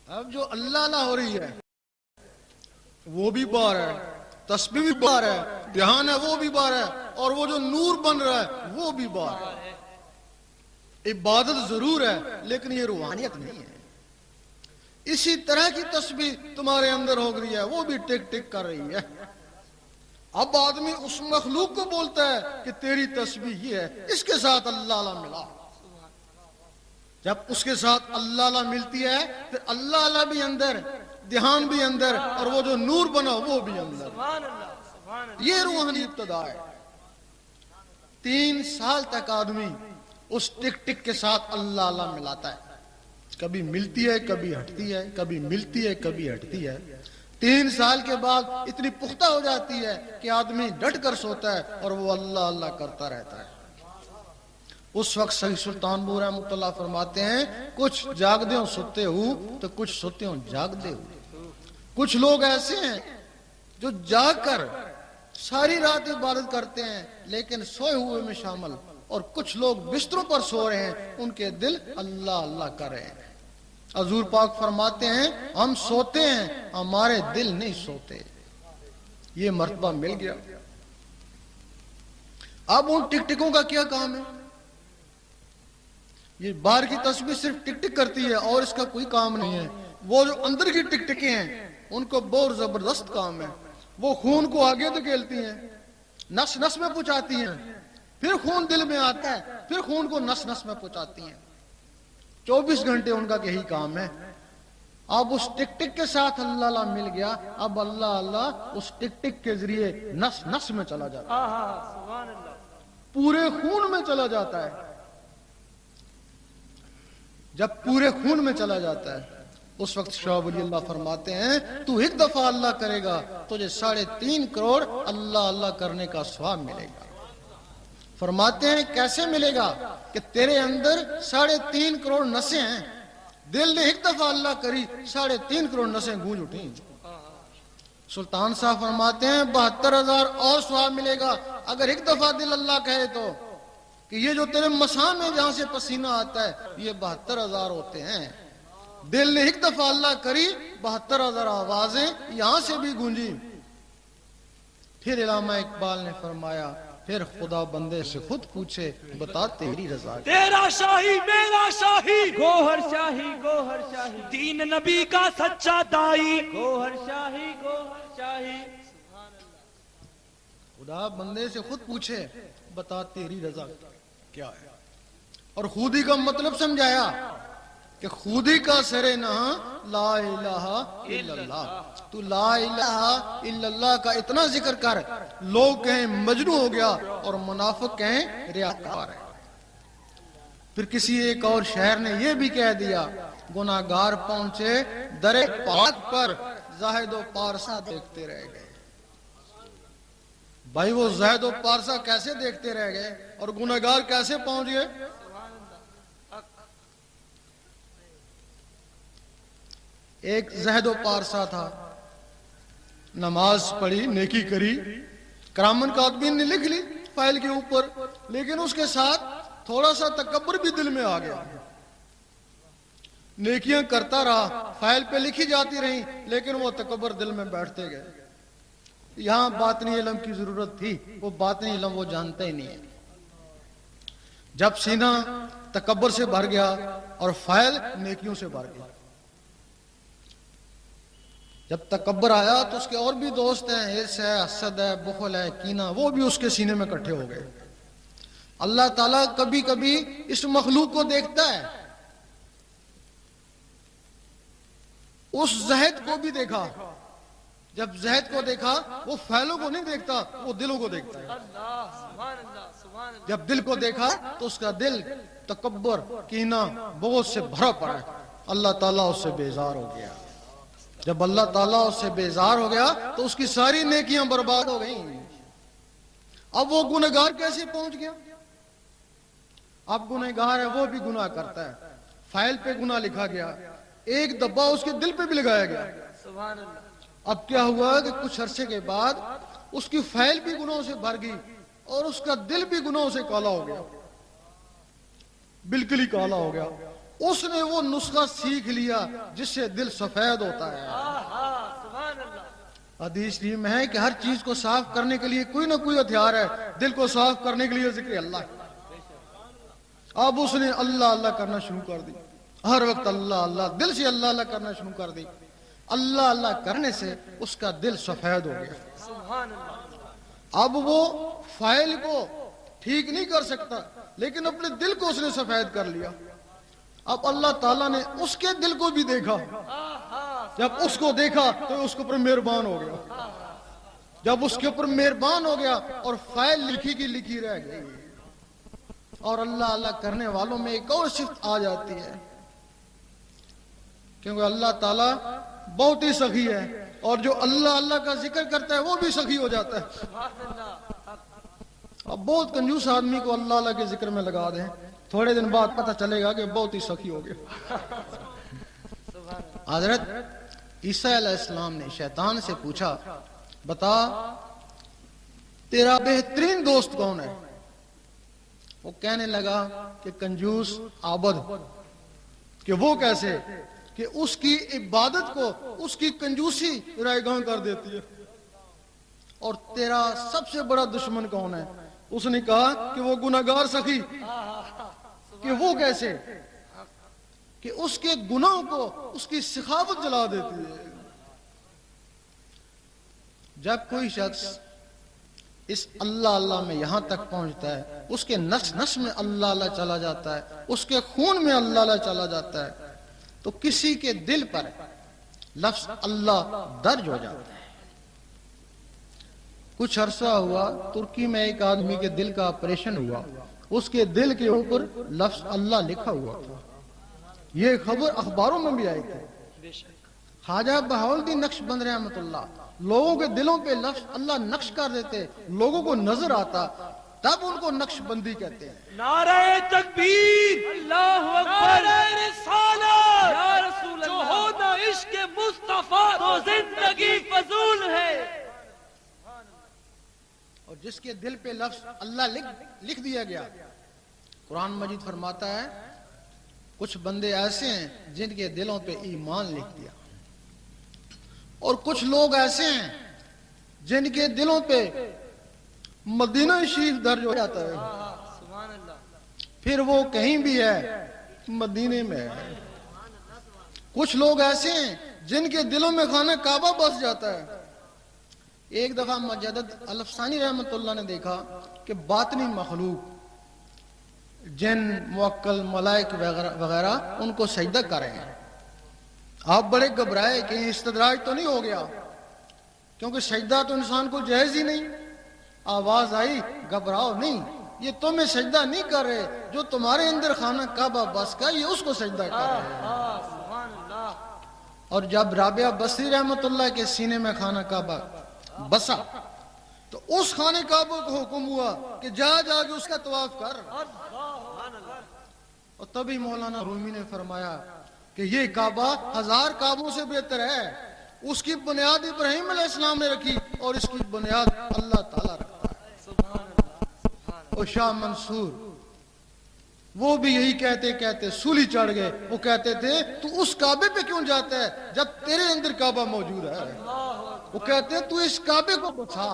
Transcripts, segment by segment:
اب جو اللہ اللہ ہو رہی ہے وہ بھی بار ہے، تسبیح بھی بار ہے، دھیان ہے وہ بھی بار ہے، اور وہ جو نور بن رہا ہے وہ بھی بار ہے۔ عبادت ضرور ہے لیکن یہ روحانیت نہیں ہے۔ اسی طرح کی تسبیح تمہارے اندر ہو گئی ہے، وہ بھی ٹک ٹک کر رہی ہے۔ اب آدمی اس مخلوق کو بولتا ہے کہ تیری تسبیح یہ ہے، اس کے ساتھ اللہ اللہ ملا۔ جب اس کے ساتھ اللہ اللہ ملتی ہے پھر اللہ اللہ بھی اندر، دھیان بھی اندر، اور وہ جو نور بنا وہ بھی اندر۔ یہ روحانی ابتدا ہے۔ 3 سال تک آدمی اس ٹک ٹک کے ساتھ اللہ اللہ ملاتا ہے، کبھی ملتی ہے کبھی ہٹتی ہے، کبھی ملتی ہے کبھی ہٹتی ہے۔ 3 سال کے بعد اتنی پختہ ہو جاتی ہے کہ آدمی ڈٹ کر سوتا ہے اور وہ اللہ اللہ کرتا رہتا ہے۔ اس وقت سید سلطان بو رحمۃ اللہ فرماتے ہیں کچھ جاگتے ہوں سوتے ہو تو کچھ سوتے ہوں جاگتے ہو۔ کچھ لوگ ایسے ہیں جو جاگ کر ساری رات عبادت کرتے ہیں لیکن سوئے ہوئے میں شامل، اور کچھ لوگ بستروں پر سو رہے ہیں ان کے دل اللہ اللہ کر رہے ہیں۔ حضور پاک فرماتے ہیں ہم سوتے ہیں ہمارے دل نہیں سوتے۔ یہ مرتبہ مل گیا۔ اب ان ٹک ٹکوں کا کیا کام ہے؟ یہ باہر کی تسبیح صرف ٹک ٹک کرتی ہے اور اس کا کوئی کام نہیں ہے۔ وہ جو اندر کی ٹک ٹکیں ہیں ان کو بہت زبردست کام ہے۔ وہ خون کو آگے دھکیلتی ہیں، نس نس میں پہنچاتی ہیں، پھر خون دل میں آتا ہے، پھر خون کو نس نس میں پہنچاتی ہیں۔ 24 گھنٹے ان کا یہی کام ہے۔ اب اس ٹک ٹک کے ساتھ اللہ اللہ مل گیا، اب اللہ اللہ اس ٹک ٹک کے ذریعے نس نس میں چلا جاتا ہے، پورے خون میں چلا جاتا ہے۔ جب پورے خون میں چلا جاتا ہے اس وقت شاہ ولی اللہ فرماتے ہیں تو ایک دفعہ اللہ کرے گا تجھے 3.5 کروڑ اللہ اللہ کرنے کا ثواب ملے گا۔ فرماتے ہیں کیسے ملے گا؟ کہ تیرے اندر 3.5 کروڑ نسیں ہیں، دل نے ایک دفعہ اللہ کری 3.5 کروڑ نسیں گونج اٹھیں۔ سلطان صاحب فرماتے ہیں 72,000 اور ثواب ملے گا اگر ایک دفعہ دل اللہ کہے تو، کہ یہ جو تیرے مساں میں جہاں سے پسینہ آتا ہے یہ 72,000 ہوتے ہیں۔ دل نے ایک دفعہ اللہ کری 72,000 آوازیں یہاں سے بھی گونجی۔ پھر علامہ اقبال نے فرمایا پھر خدا بندے سے خود پوچھے بتا تیری رضا تیرا شاہی میرا شاہی، گوہر شاہی گوہر شاہی، دین نبی کا سچا دائی، گوہر شاہی گوہر شاہی۔ خدا بندے سے خود پوچھے بتا تیری رضا کیا ہے، اور خودی کا مطلب سمجھایا کہ خودی کا سرے نہاں لا الہ الا اللہ۔ تو لا الہ الا اللہ کا اتنا ذکر کر لوگ کہیں مجنون ہو گیا اور منافق کہیں ریاکار ہے۔ پھر کسی ایک اور شہر نے یہ بھی کہہ دیا گناہگار پہنچے در پاک پر زاہد و پارسا دیکھتے رہ گئے۔ بھائی وہ زاہد و پارسا کیسے دیکھتے رہ گئے اور گناہگار کیسے پہنچ گئے؟ ایک زاہد و پارسا تھا، نماز پڑھی، نیکی کری، کرامن کاتبین نے لکھ لی فائل کے اوپر، لیکن اس کے ساتھ تھوڑا سا تکبر بھی دل میں آ گیا۔ نیکیاں کرتا رہا، فائل پہ لکھی جاتی رہیں، لیکن وہ تکبر دل میں بیٹھتے گئے۔ یہاں باطنی علم کی ضرورت تھی، وہ باطنی علم وہ جانتے ہی نہیں ہے۔ جب سینہ تکبر سے بھر گیا اور فائل نیکیوں سے بھر گیا، جب تکبر آیا تو اس کے اور بھی دوست ہیں، حرص ہے، حسد ہے، بخل ہے، کینہ، وہ بھی اس کے سینے میں اکٹھے ہو گئے۔ اللہ تعالیٰ کبھی کبھی اس مخلوق کو دیکھتا ہے، اس زہد کو بھی دیکھا۔ جب زہد کو دیکھا وہ فعلوں کو نہیں دیکھتا، وہ دلوں کو دیکھتا ہے۔ جب دل کو دیکھا تو اس کا دل تکبر، کینہ، بغض سے بھرا پڑا ہے۔ اللہ تعالیٰ اس سے بیزار ہو گیا۔ جب اللہ تعالیٰ اس سے بیزار ہو گیا تو اس کی ساری نیکیاں برباد ہو گئیں۔ اب وہ گنہگار کیسے پہنچ گیا؟ اب گنہگار ہے وہ بھی گناہ کرتا ہے، فائل پہ گناہ لکھا گیا، ایک دبا اس کے دل پہ بھی لگایا گیا۔ اب کیا ہوا کہ کچھ عرصے کے بعد اس کی فائل بھی گناہوں سے بھر گئی اور اس کا دل بھی گناہوں سے کالا ہو گیا، بالکل ہی کالا ہو گیا۔ اس نے وہ نسخہ سیکھ لیا جس سے دل سفید ہوتا ہے۔ سبحان اللہ۔ حدیث شریف میں ہے کہ ہر چیز کو صاف کرنے کے لیے کوئی نہ کوئی ہتھیار ہے، دل کو صاف کرنے کے لیے ذکر اللہ ہے۔ اب اس نے اللہ اللہ کرنا شروع کر دی، ہر وقت اللہ اللہ، دل سے اللہ اللہ کرنا شروع کر دی۔ اللہ اللہ کرنے سے اس کا دل سفید ہو گیا۔ سبحان اللہ۔ اب وہ فائل کو ٹھیک نہیں کر سکتا، لیکن اپنے دل کو اس نے سفید کر لیا۔ اب اللہ تعالیٰ نے اس کے دل کو بھی دیکھا، جب اس کو دیکھا تو اس کے اوپر مہربان ہو گیا۔ جب اس کے اوپر مہربان ہو گیا اور فائل لکھی کی لکھی رہ گئی، اور اللہ اللہ کرنے والوں میں ایک اور صفت آ جاتی ہے، کیونکہ اللہ تعالیٰ بہت ہی سخی ہے، اور جو اللہ اللہ کا ذکر کرتا ہے وہ بھی سخی ہو جاتا ہے۔ اب بہت کنجوس آدمی کو اللہ اللہ کے ذکر میں لگا دیں، تھوڑے دن بعد پتہ چلے گا کہ بہت ہی سخی ہو گیا۔ حضرت عیسیٰ علیہ السلام نے شیطان سے پوچھا، بتا تیرا بہترین دوست کون ہے؟ وہ کہنے لگا کہ کنجوس عابد۔ کہ وہ کیسے؟ کہ اس کی عبادت کو اس کی کنجوسی رائے گاں کر دیتی ہے۔ اور تیرا سب سے بڑا دشمن کون ہے؟ اس نے کہا کہ وہ گناہگار سخی۔ کہ وہ کیسے؟ کہ اس کے گناہوں کو اس کی سخاوت جلا دیتی ہے۔ جب کوئی شخص اس اللہ اللہ میں یہاں تک پہنچتا ہے، اس کے نس نس میں اللہ اللہ چلا جاتا ہے، اس کے خون میں اللہ اللہ چلا جاتا ہے، تو کسی کے دل پر لفظ اللہ درج ہو جاتا ہے۔ کچھ عرصہ ہوا، ترکی میں ایک آدمی کے دل کا آپریشن ہوا، اس کے دل کے اوپر لفظ اللہ لکھا ہوا تھا۔ یہ خبر اخباروں میں بھی آئی تھی۔ خواجہ بہاؤالدین نقشبند رحمۃ اللہ لوگوں کے دلوں پہ لفظ اللہ نقش کر دیتے، لوگوں کو نظر آتا، تب ان کو نقش بندی کہتے ہیں۔ نعرہ تکبیر، اللہ اکبر، نعرہ رسالت، یا رسول جو اللہ، ہونا عشق مصطفیٰ تو زندگی فضول ہے۔ اور جس کے دل پہ لفظ اللہ لکھ دیا گیا، قرآن مجید فرماتا ہے کچھ بندے ایسے ہیں جن کے دلوں پہ ایمان لکھ دیا، اور کچھ لوگ ایسے ہیں جن کے دلوں پہ مدینہ شریف درج ہو جاتا ہے، سبحان اللہ۔ پھر وہ کہیں بھی ہے مدینے میں ہے۔ کچھ لوگ ایسے ہیں جن کے دلوں میں خانہ کعبہ بس جاتا ہے۔ ایک دفعہ مجدد الفسانی رحمت اللہ نے دیکھا کہ باطنی مخلوق جن، موکل، ملائک وغیرہ ان کو سجدہ کر رہے ہیں۔ آپ بڑے گھبرائے کہ استدراج تو نہیں ہو گیا، کیونکہ سجدہ تو انسان کو جائز ہی نہیں۔ آواز آئی گھبراؤ نہیں، یہ تمہیں سجدہ نہیں کر رہے، جو تمہارے اندر خانہ کعبہ بس کا یہ اس کو سجدہ کر رہے ہیں۔ سبحان اللہ۔ اور جب رابعہ بصری رحمت اللہ کے سینے میں خانہ کعبہ بسا تو اس خانہ کعبہ کو حکم ہوا کہ جا کے اس کا طواف کر۔ اور تبھی مولانا رومی نے فرمایا کہ یہ کعبہ 1000 کعبوں سے بہتر ہے، اس کی بنیاد ابراہیم علیہ السلام نے رکھی اور اس کی بنیاد اللہ تعالیٰ رکھتا ہے۔ اور شاہ منصور وہ بھی یہی کہتے کہتے سولی چڑھ گئے۔ وہ کہتے تھے تو اس کعبے پہ کیوں جاتا ہے جب تیرے اندر کعبہ موجود ہے؟ وہ کہتے ہیں تو اس کعبے کو بچا،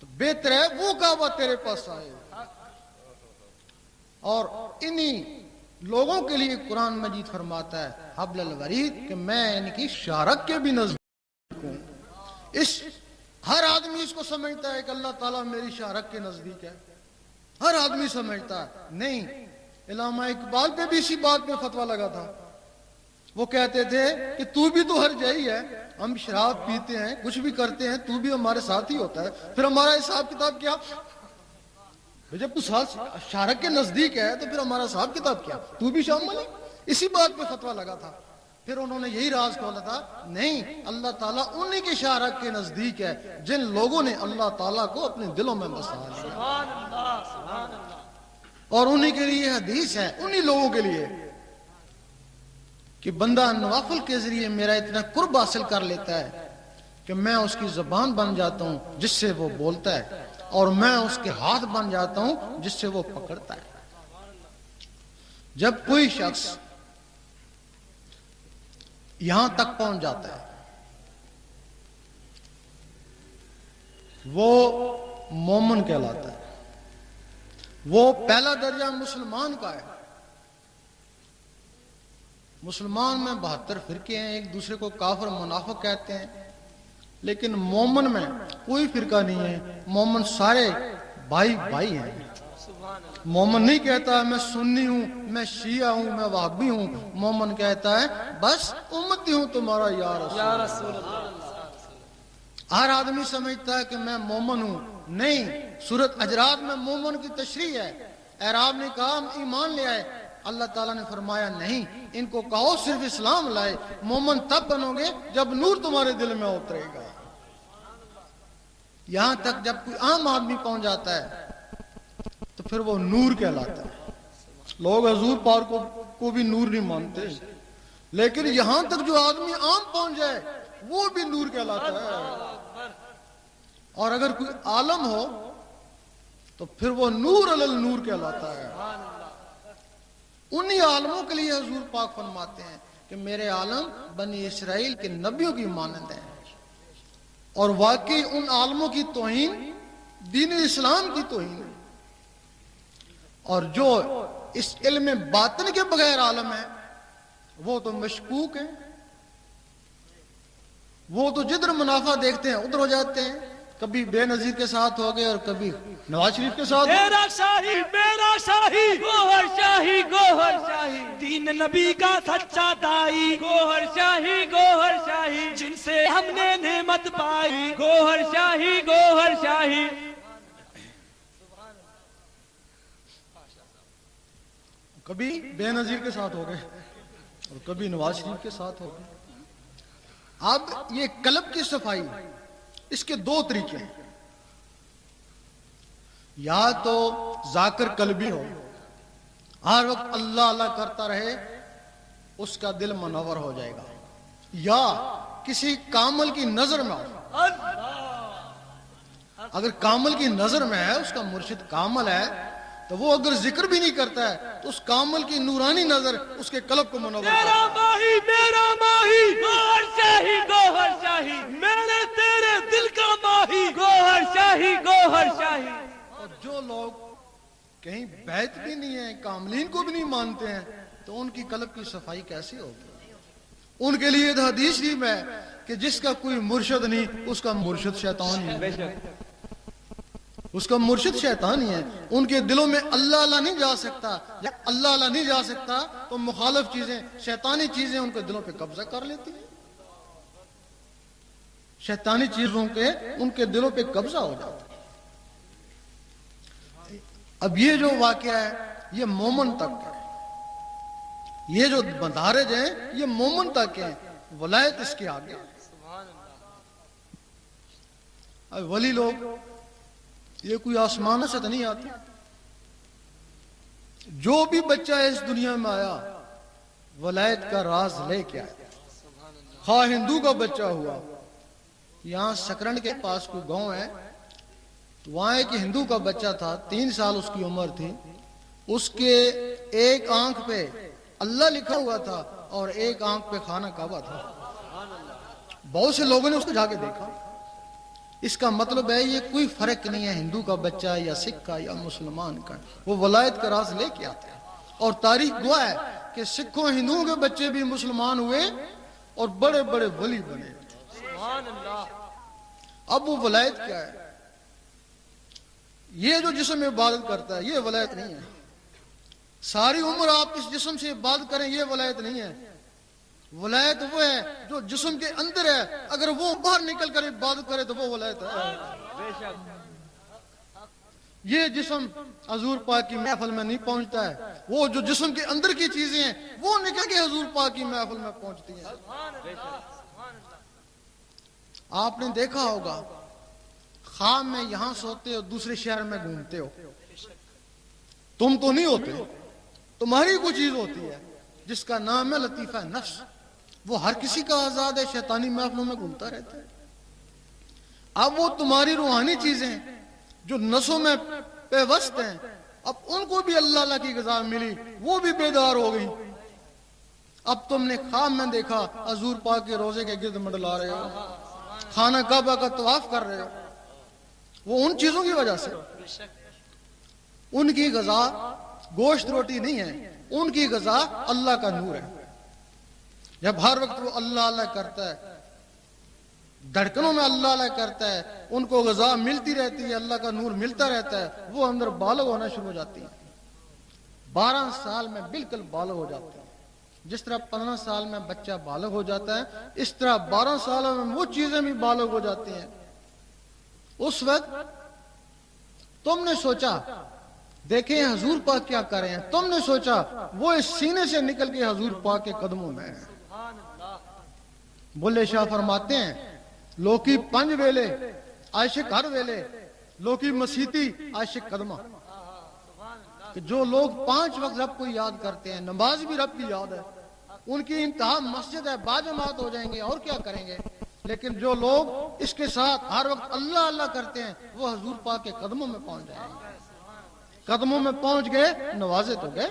تو بہتر ہے وہ کعبہ تیرے پاس آئے۔ اور انہی لوگوں کے لیے قرآن مجید فرماتا ہے حبل الورید کہ میں ان کی شارک کے بھی نزدیک ہوں۔ ہر آدمی اس کو سمجھتا ہے کہ اللہ تعالیٰ میری شارک کے نزدیک ہے، ہر آدمی سمجھتا ہے۔ نہیں، علامہ اقبال پہ بھی اسی بات پہ فتویٰ لگا تھا۔ وہ کہتے تھے کہ تو بھی تو ہر جائی ہے، ہم شراب پیتے ہیں، کچھ بھی کرتے ہیں، تو بھی ہمارے ساتھ ہی ہوتا ہے، پھر ہمارا حساب کتاب کیا؟ جب تو شارک کے نزدیک ہے تو پھر ہمارا حساب کتاب کیا؟ تو بھی شامل ہے۔ اسی بات پہ فتویٰ لگا تھا۔ پھر انہوں نے یہی راز کھولا تھا، نہیں، اللہ تعالیٰ انہی کے شارک کے نزدیک ہے جن لوگوں نے اللہ تعالیٰ کو اپنے دلوں میں بسا لیا۔ سبحان اللہ، سبحان اللہ۔ اور انہی کے لیے حدیث ہے، انہی لوگوں کے لیے کہ بندہ نوافل کے ذریعے میرا اتنا قرب حاصل کر لیتا ہے کہ میں اس کی زبان بن جاتا ہوں جس سے وہ بولتا ہے، اور میں اس کے ہاتھ بن جاتا ہوں جس سے وہ پکڑتا ہے۔ جب کوئی شخص یہاں تک پہنچ جاتا ہے وہ مومن کہلاتا ہے. وہ پہلا درجہ مسلمان کا ہے. مسلمان میں 72 فرقے ہیں، ایک دوسرے کو کافر منافق کہتے ہیں، لیکن مومن میں کوئی فرقہ نہیں ہے. مومن سارے بھائی بھائی ہیں. مومن نہیں کہتا میں سنی ہوں، میں شیعہ ہوں، میں وہابی ہوں. مومن کہتا ہے بس امتی ہوں تمہارا یا رسول اللہ. ہر آدمی سمجھتا ہے کہ میں مومن ہوں. نہیں، سورۃ حجرات میں مومن کی تشریح ہے. اعراب نے کہا ہم ایمان لے آئے. اللہ تعالیٰ نے فرمایا نہیں، ان کو کہو صرف اسلام لائے. مومن تب بنو گے جب نور تمہارے دل میں اترے گا. یہاں تک جب کوئی عام آدمی پہنچ جاتا ہے تو پھر وہ نور کہلاتا ہے. لوگ حضور پاک کو بھی نور نہیں مانتے، لیکن یہاں تک جو آدمی عام پہنچ جائے وہ بھی نور کہلاتا ہے. اور اگر کوئی عالم ہو تو پھر وہ نور علی النور کہلاتا ہے. انہی عالموں کے لیے حضور پاک فرماتے ہیں کہ میرے عالم بنی اسرائیل کے نبیوں کی مانند ہیں. اور واقعی ان عالموں کی توہین دین اسلام کی توہین ہے. اور جو اس علم باطن کے بغیر عالم ہے وہ تو مشکوک ہیں. وہ تو جدھر منافع دیکھتے ہیں ادھر ہو جاتے ہیں. کبھی بے نظیر کے ساتھ ہو گئے اور کبھی نواز شریف کے ساتھ. میرا شاہی گوہر شاہی دین نبی کا سچا دائی. گوہر شاہی جن سے ہم نے نعمت پائی. گوہر شاہی کبھی بے نظیر کے ساتھ ہو گئے اور کبھی نواز شریف کے ساتھ ہو گئے. اب یہ قلب کی صفائی، اس کے 2 طریقے ہیں. یا تو ذاکر قلبی ہو، ہر وقت اللہ اللہ کرتا رہے، اس کا دل منور ہو جائے گا. یا کسی کامل کی نظر میں ہو. اگر کامل کی نظر میں ہے، اس کا مرشد کامل ہے، تو وہ اگر ذکر بھی نہیں کرتا ہے تو اس کامل کی نورانی نظر اس کے قلب کو منور کرتا ہے. میرا ماہی گوہر شاہی میرے تیرے دل کا ماہی. گوہر شاہی اور جو لوگ کہیں بیت بھی نہیں ہیں، کاملین کو بھی نہیں مانتے ہیں، تو ان کی قلب کی صفائی کیسی ہوگی؟ ان کے لیے حدیث شریف ہے کہ جس کا کوئی مرشد نہیں اس کا مرشد شیطان ہے. اس کا مرشد شیطان ہی ہے. ان کے دلوں میں اللہ اللہ نہیں جا سکتا. جب اللہ اللہ نہیں جا سکتا تو مخالف چیزیں، شیطانی چیزیں ان کے دلوں پہ قبضہ کر لیتی ہیں. شیطانی چیزوں کے ان کے دلوں پہ قبضہ ہو جاتا ہے. اب یہ جو واقعہ ہے یہ مومن تک ہے. یہ جو مدارج ہیں یہ مومن تک ہیں. ولایت اس کے آگے. اب ولی لوگ یہ کوئی آسمان سے تو نہیں آتی. جو بھی بچہ اس دنیا میں آیا ولایت کا راز لے کے آیا. خواہ ہندو کا بچہ ہوا. یہاں سکرنڈ کے پاس کوئی گاؤں ہے، تو وہاں ایک ہندو کا بچہ تھا، 3 سال اس کی عمر تھی. اس کے ایک آنکھ پہ اللہ لکھا ہوا تھا اور ایک آنکھ پہ خانہ کعبہ تھا. بہت سے لوگوں نے اس کو جا کے دیکھا. اس کا مطلب ہے یہ کوئی فرق نہیں ہے ہندو کا بچہ یا سکھ کا یا مسلمان کا، وہ ولایت کا راز لے کے آتے ہیں. اور تاریخ گواہ ہے کہ سکھوں ہندوؤں کے بچے بھی مسلمان ہوئے اور بڑے بڑے ولی بنے. اب وہ ولایت کیا ہے؟ یہ جو جسم عبادت کرتا ہے یہ ولایت نہیں ہے. ساری عمر آپ اس جسم سے عبادت کریں یہ ولایت نہیں ہے. ولایت وہ ہے جو جسم کے اندر ہے، اگر وہ باہر نکل کر عبادت کرے تو وہ ولایت ہے. یہ جسم حضور پاک کی محفل میں نہیں پہنچتا ہے، وہ جو جسم کے اندر کی چیزیں ہیں وہ نکل کے حضور پاک کی محفل میں پہنچتی ہیں. آپ نے دیکھا ہوگا خواب میں یہاں سوتے ہو دوسرے شہر میں گھومتے ہو. تم تو نہیں ہوتے، تمہاری کوئی چیز ہوتی ہے جس کا نام ہے لطیفہ نفس. وہ ہر کسی کا آزاد ہے، شیطانی محفلوں میں گھومتا رہتا ہے. اب وہ تمہاری روحانی چیزیں جو نسوں میں پیوست ہیں اب ان کو بھی اللہ اللہ کی غذا ملی، وہ بھی بیدار ہو گئی۔ اب تم نے خواب میں دیکھا حضور پاک کے روزے کے گرد منڈلا رہے ہو، خانہ کعبہ کا طواف کر رہے ہو، وہ ان چیزوں کی وجہ سے۔ ان کی غذا گوشت روٹی نہیں ہے، ان کی غذا اللہ کا نور ہے۔ جب ہر وقت وہ اللہ اللہ کرتا ہے، دھڑکنوں میں اللہ اللہ کرتا ہے، ان کو غذا ملتی رہتی ہے، اللہ کا نور ملتا رہتا ہے، وہ اندر بالغ ہونا شروع ہو جاتی ہے۔ 12 سال میں بالکل بالغ ہو جاتے ہیں۔ جس طرح 15 سال میں بچہ بالغ ہو جاتا ہے، اس طرح 12 سالوں میں وہ چیزیں بھی بالغ ہو جاتی ہیں۔ اس وقت تم نے سوچا، دیکھیں حضور پاک کیا کر رہے ہیں، تم نے سوچا وہ اس سینے سے نکل کے حضور پاک کے قدموں میں ہے۔ بلے شاہ فرماتے ہیں، لوکی 5 ویلے عاشق ہر ویلے، لوکی مسیتی عاشق قدمہ، کہ جو لوگ 5 وقت رب کو یاد کرتے ہیں، نماز بھی رب کی یاد ہے، ان کی انتہا مسجد ہے، باجماعت ہو جائیں گے اور کیا کریں گے، لیکن جو لوگ اس کے ساتھ ہر وقت اللہ اللہ کرتے ہیں، وہ حضور پاک کے قدموں میں پہنچ جائیں گے۔ قدموں میں پہنچ گئے، نوازے تو گئے۔